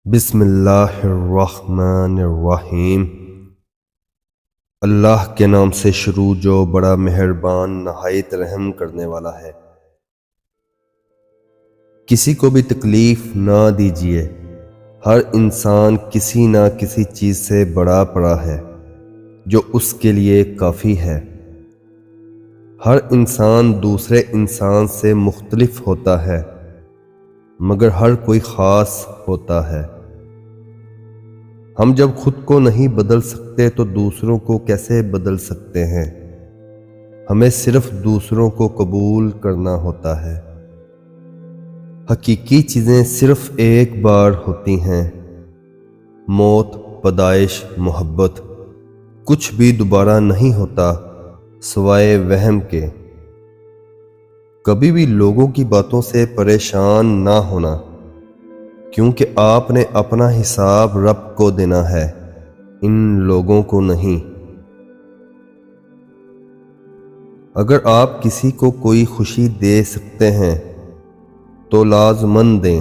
بسم اللہ الرحمن الرحیم۔ اللہ کے نام سے شروع جو بڑا مہربان نہایت رحم کرنے والا ہے۔ کسی کو بھی تکلیف نہ دیجیے، ہر انسان کسی نہ کسی چیز سے بڑا پڑا ہے جو اس کے لیے کافی ہے۔ ہر انسان دوسرے انسان سے مختلف ہوتا ہے مگر ہر کوئی خاص ہوتا ہے۔ ہم جب خود کو نہیں بدل سکتے تو دوسروں کو کیسے بدل سکتے ہیں؟ ہمیں صرف دوسروں کو قبول کرنا ہوتا ہے۔ حقیقی چیزیں صرف ایک بار ہوتی ہیں، موت، پیدائش، محبت، کچھ بھی دوبارہ نہیں ہوتا سوائے وہم کے۔ کبھی بھی لوگوں کی باتوں سے پریشان نہ ہونا، کیونکہ آپ نے اپنا حساب رب کو دینا ہے، ان لوگوں کو نہیں۔ اگر آپ کسی کو کوئی خوشی دے سکتے ہیں تو لازماً دیں۔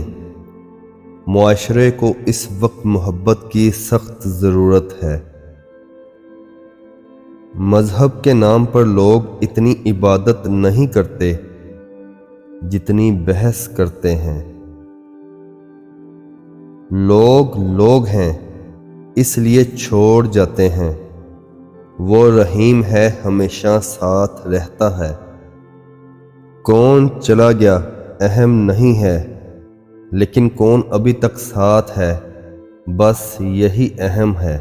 معاشرے کو اس وقت محبت کی سخت ضرورت ہے۔ مذہب کے نام پر لوگ اتنی عبادت نہیں کرتے جتنی بحث کرتے ہیں۔ لوگ ہیں اس لیے چھوڑ جاتے ہیں، وہ رحیم ہے ہمیشہ ساتھ رہتا ہے۔ کون چلا گیا اہم نہیں ہے، لیکن کون ابھی تک ساتھ ہے بس یہی اہم ہے۔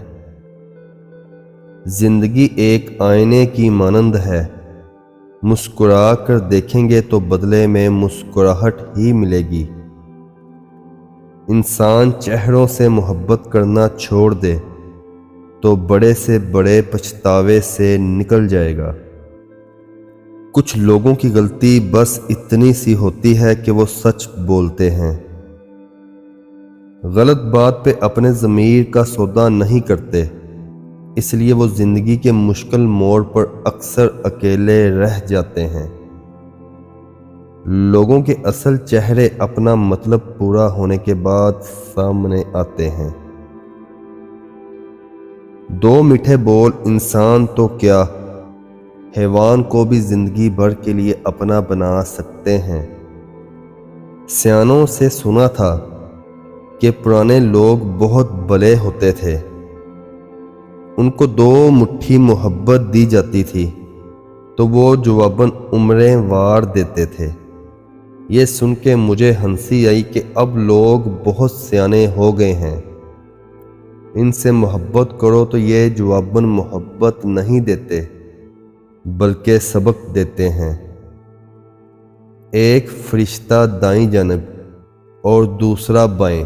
زندگی ایک آئینے کی مانند ہے، مسکرا کر دیکھیں گے تو بدلے میں مسکراہٹ ہی ملے گی۔ انسان چہروں سے محبت کرنا چھوڑ دے تو بڑے سے بڑے پچھتاوے سے نکل جائے گا۔ کچھ لوگوں کی غلطی بس اتنی سی ہوتی ہے کہ وہ سچ بولتے ہیں، غلط بات پہ اپنے ضمیر کا سودا نہیں کرتے، اس لیے وہ زندگی کے مشکل موڑ پر اکثر اکیلے رہ جاتے ہیں۔ لوگوں کے اصل چہرے اپنا مطلب پورا ہونے کے بعد سامنے آتے ہیں۔ دو میٹھے بول انسان تو کیا، حیوان کو بھی زندگی بھر کے لیے اپنا بنا سکتے ہیں۔ سیانوں سے سنا تھا کہ پرانے لوگ بہت بھلے ہوتے تھے، ان کو دو مٹھی محبت دی جاتی تھی تو وہ جواباً عمریں وار دیتے تھے۔ یہ سن کے مجھے ہنسی آئی کہ اب لوگ بہت سیانے ہو گئے ہیں، ان سے محبت کرو تو یہ جواباً محبت نہیں دیتے بلکہ سبق دیتے ہیں۔ ایک فرشتہ دائیں جانب اور دوسرا بائیں،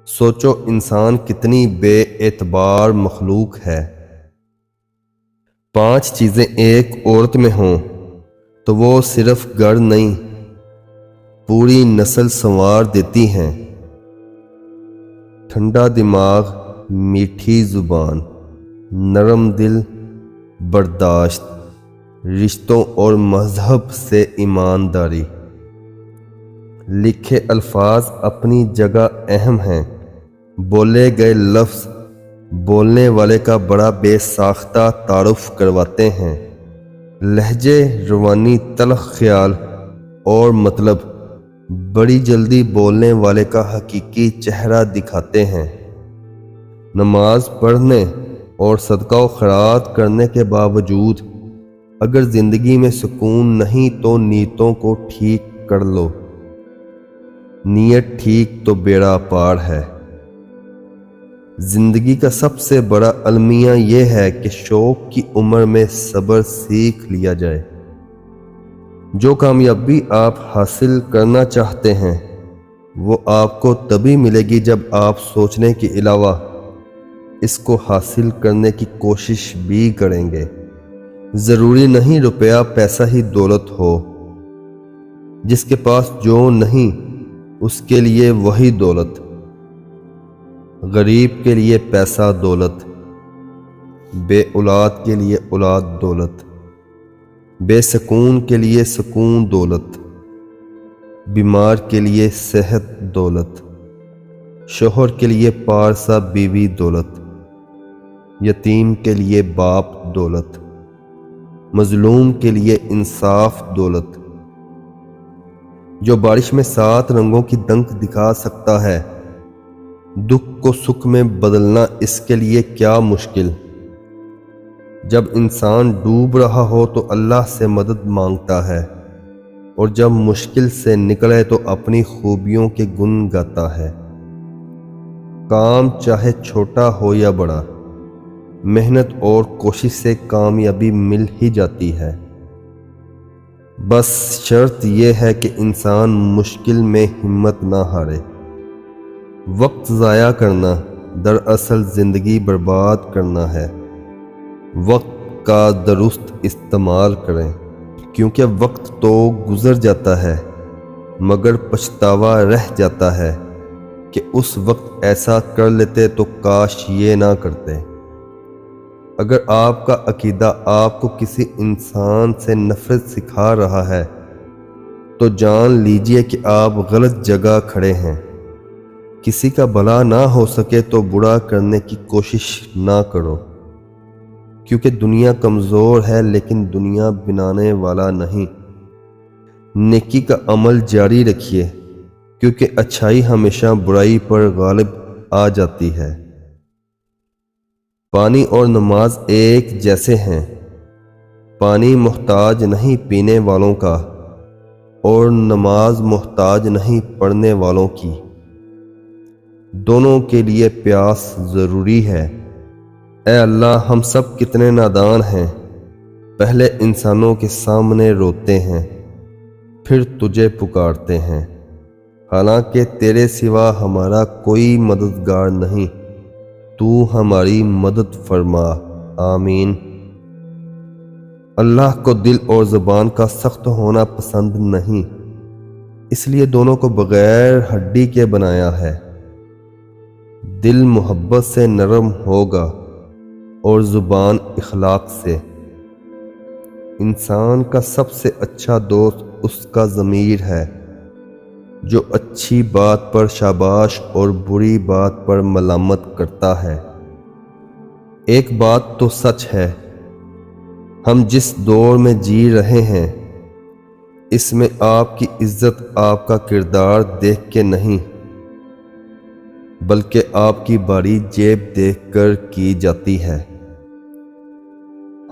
سوچو انسان کتنی بے اعتبار مخلوق ہے۔ 5 چیزیں ایک عورت میں ہوں تو وہ صرف گھر نہیں پوری نسل سنوار دیتی ہیں۔ ٹھنڈا دماغ، میٹھی زبان، نرم دل، برداشت، رشتوں اور مذہب سے ایمانداری۔ لکھے الفاظ اپنی جگہ اہم ہیں، بولے گئے لفظ بولنے والے کا بڑا بے ساختہ تعارف کرواتے ہیں۔ لہجے، روانی، تلخ خیال اور مطلب بڑی جلدی بولنے والے کا حقیقی چہرہ دکھاتے ہیں۔ نماز پڑھنے اور صدقہ و خیرات کرنے کے باوجود اگر زندگی میں سکون نہیں تو نیتوں کو ٹھیک کر لو، نیت ٹھیک تو بیڑا پار ہے۔ زندگی کا سب سے بڑا المیہ یہ ہے کہ شوق کی عمر میں صبر سیکھ لیا جائے۔ جو کامیابی آپ حاصل کرنا چاہتے ہیں وہ آپ کو تبھی ملے گی جب آپ سوچنے کے علاوہ اس کو حاصل کرنے کی کوشش بھی کریں گے۔ ضروری نہیں روپیہ پیسہ ہی دولت ہو، جس کے پاس جو نہیں اس کے لیے وہی دولت۔ غریب کے لیے پیسہ دولت، بے اولاد کے لیے اولاد دولت، بے سکون کے لیے سکون دولت، بیمار کے لیے صحت دولت، شوہر کے لیے پارسا بیوی دولت، یتیم کے لیے باپ دولت، مظلوم کے لیے انصاف دولت۔ جو بارش میں 7 رنگوں کی دنک دکھا سکتا ہے، دکھ کو سکھ میں بدلنا اس کے لیے کیا مشکل۔ جب انسان ڈوب رہا ہو تو اللہ سے مدد مانگتا ہے، اور جب مشکل سے نکلے تو اپنی خوبیوں کے گن گاتا ہے۔ کام چاہے چھوٹا ہو یا بڑا، محنت اور کوشش سے کامیابی مل ہی جاتی ہے۔ بس شرط یہ ہے کہ انسان مشکل میں ہمت نہ ہارے۔ وقت ضائع کرنا دراصل زندگی برباد کرنا ہے۔ وقت کا درست استعمال کریں، کیونکہ وقت تو گزر جاتا ہے مگر پچھتاوا رہ جاتا ہے کہ اس وقت ایسا کر لیتے تو کاش یہ نہ کرتے۔ اگر آپ کا عقیدہ آپ کو کسی انسان سے نفرت سکھا رہا ہے تو جان لیجئے کہ آپ غلط جگہ کھڑے ہیں۔ کسی کا بھلا نہ ہو سکے تو برا کرنے کی کوشش نہ کرو، کیونکہ دنیا کمزور ہے لیکن دنیا بنانے والا نہیں۔ نیکی کا عمل جاری رکھیے، کیونکہ اچھائی ہمیشہ برائی پر غالب آ جاتی ہے۔ پانی اور نماز ایک جیسے ہیں۔ پانی محتاج نہیں پینے والوں کا، اور نماز محتاج نہیں پڑھنے والوں کی۔ دونوں کے لیے پیاس ضروری ہے۔ اے اللہ، ہم سب کتنے نادان ہیں۔ پہلے انسانوں کے سامنے روتے ہیں، پھر تجھے پکارتے ہیں، حالانکہ تیرے سوا ہمارا کوئی مددگار نہیں۔ تو ہماری مدد فرما، آمین۔ اللہ کو دل اور زبان کا سخت ہونا پسند نہیں، اس لیے دونوں کو بغیر ہڈی کے بنایا ہے۔ دل محبت سے نرم ہوگا اور زبان اخلاق سے۔ انسان کا سب سے اچھا دوست اس کا ضمیر ہے، جو اچھی بات پر شاباش اور بری بات پر ملامت کرتا ہے۔ ایک بات تو سچ ہے، ہم جس دور میں جی رہے ہیں اس میں آپ کی عزت آپ کا کردار دیکھ کے نہیں بلکہ آپ کی باری جیب دیکھ کر کی جاتی ہے۔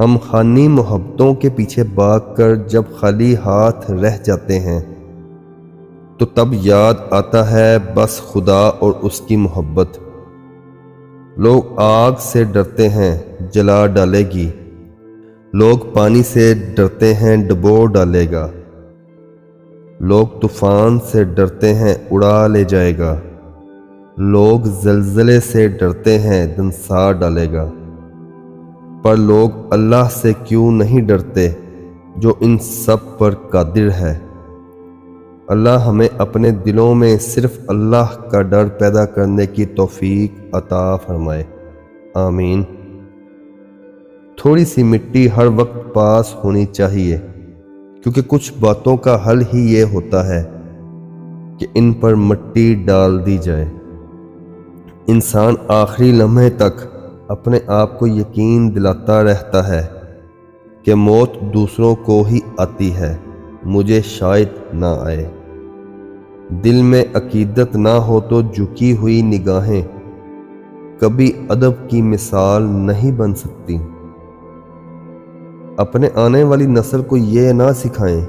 ہم خانی محبتوں کے پیچھے بھاگ کر جب خالی ہاتھ رہ جاتے ہیں تو تب یاد آتا ہے بس خدا اور اس کی محبت۔ لوگ آگ سے ڈرتے ہیں، جلا ڈالے گی۔ لوگ پانی سے ڈرتے ہیں، ڈبو ڈالے گا۔ لوگ طوفان سے ڈرتے ہیں، اڑا لے جائے گا۔ لوگ زلزلے سے ڈرتے ہیں، دنسا ڈالے گا۔ پر لوگ اللہ سے کیوں نہیں ڈرتے جو ان سب پر قادر ہے۔ اللہ ہمیں اپنے دلوں میں صرف اللہ کا ڈر پیدا کرنے کی توفیق عطا فرمائے، آمین۔ تھوڑی سی مٹی ہر وقت پاس ہونی چاہیے، کیونکہ کچھ باتوں کا حل ہی یہ ہوتا ہے کہ ان پر مٹی ڈال دی جائے۔ انسان آخری لمحے تک اپنے آپ کو یقین دلاتا رہتا ہے کہ موت دوسروں کو ہی آتی ہے، مجھے شاید نہ آئے۔ دل میں عقیدت نہ ہو تو جھکی ہوئی نگاہیں کبھی ادب کی مثال نہیں بن سکتی۔ اپنے آنے والی نسل کو یہ نہ سکھائیں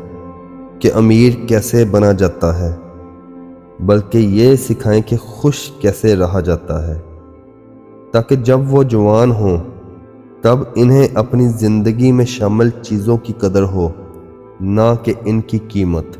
کہ امیر کیسے بنا جاتا ہے، بلکہ یہ سکھائیں کہ خوش کیسے رہا جاتا ہے، تاکہ جب وہ جوان ہوں تب انہیں اپنی زندگی میں شامل چیزوں کی قدر ہو، نہ کہ ان کی قیمت۔